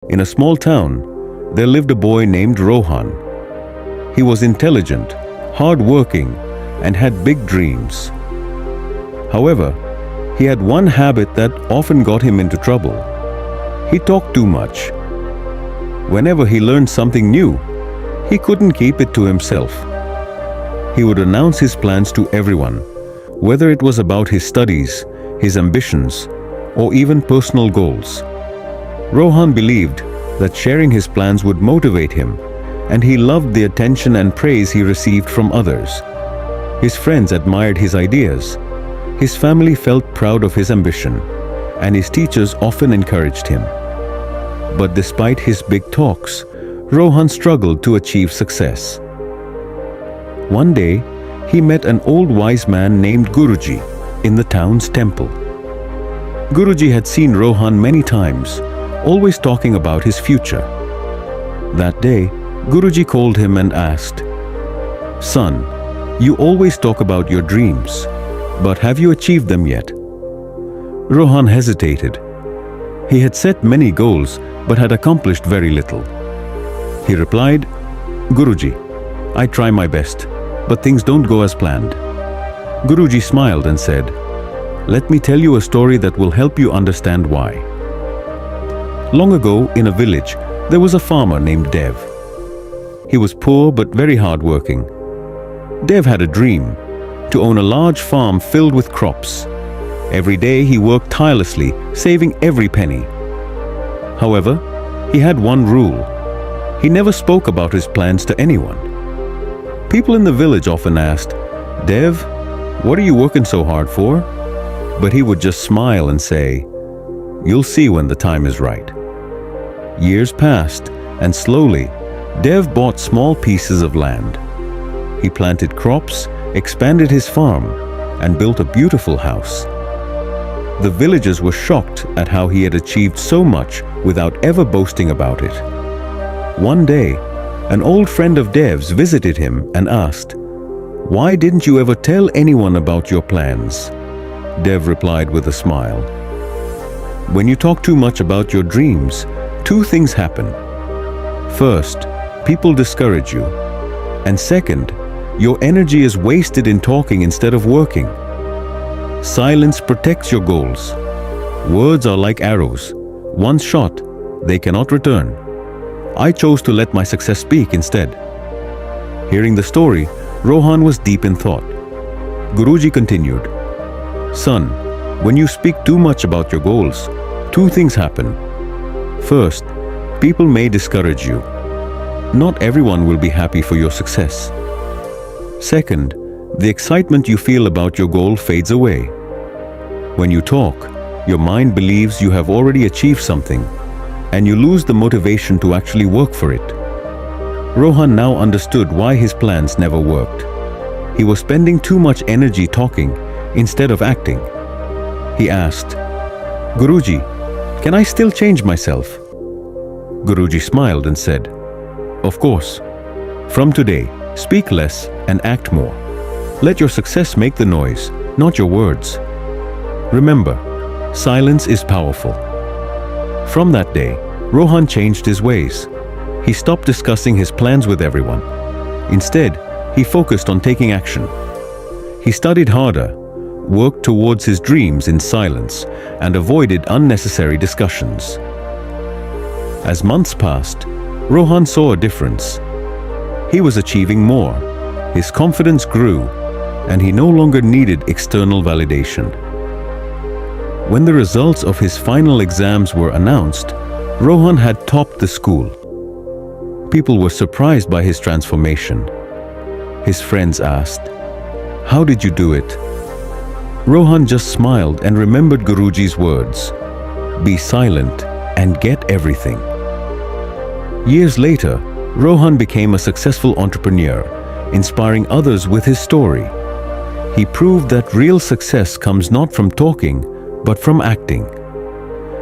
In a small town, there lived a boy named Rohan. He was intelligent, hard-working, and had big dreams. However, he had one habit that often got him into trouble. He talked too much. Whenever he learned something new, he couldn't keep it to himself. He would announce his plans to everyone, whether it was about his studies, his ambitions, or even personal goals. Rohan believed that sharing his plans would motivate him, and he loved the attention and praise he received from others. His friends admired his ideas, his family felt proud of his ambition, and his teachers often encouraged him. But despite his big talks, Rohan struggled to achieve success. One day, he met an old wise man named Guruji in the town's temple. Guruji had seen Rohan many times, always talking about his future. That day, Guruji called him and asked, "Son, you always talk about your dreams, but have you achieved them yet?" Rohan hesitated. He had set many goals, but had accomplished very little. He replied, "Guruji, I try my best, but things don't go as planned." Guruji smiled and said, "Let me tell you a story that will help you understand why." Long ago, in a village, there was a farmer named Dev. He was poor but very hardworking. Dev had a dream to own a large farm filled with crops. Every day he worked tirelessly, saving every penny. However, he had one rule. He never spoke about his plans to anyone. People in the village often asked, "Dev, what are you working so hard for?" But he would just smile and say, "You'll see when the time is right." Years passed, and slowly, Dev bought small pieces of land. He planted crops, expanded his farm, and built a beautiful house. The villagers were shocked at how he had achieved so much without ever boasting about it. One day, an old friend of Dev's visited him and asked, "Why didn't you ever tell anyone about your plans?" Dev replied with a smile, "When you talk too much about your dreams, two things happen. First, people discourage you. And second, your energy is wasted in talking instead of working. Silence protects your goals. Words are like arrows. Once shot, they cannot return. I chose to let my success speak instead." Hearing the story, Rohan was deep in thought. Guruji continued, "Son, when you speak too much about your goals, two things happen. First, people may discourage you. Not everyone will be happy for your success. Second, the excitement you feel about your goal fades away. When you talk, your mind believes you have already achieved something, and you lose the motivation to actually work for it." Rohan now understood why his plans never worked. He was spending too much energy talking instead of acting. He asked, "Guruji, can I still change myself?" Guruji smiled and said, "Of course. From today, speak less and act more. Let your success make the noise, not your words. Remember, silence is powerful." From that day, Rohan changed his ways. He stopped discussing his plans with everyone. Instead, he focused on taking action. He studied harder, worked towards his dreams in silence, and avoided unnecessary discussions. As months passed, Rohan saw a difference. He was achieving more, his confidence grew, and he no longer needed external validation. When the results of his final exams were announced, Rohan had topped the school. People were surprised by his transformation. His friends asked, "How did you do it?" Rohan just smiled and remembered Guruji's words, "Be silent and get everything." Years later, Rohan became a successful entrepreneur, inspiring others with his story. He proved that real success comes not from talking, but from acting.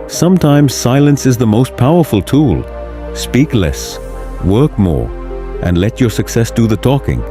Sometimes silence is the most powerful tool. Speak less, work more, and let your success do the talking.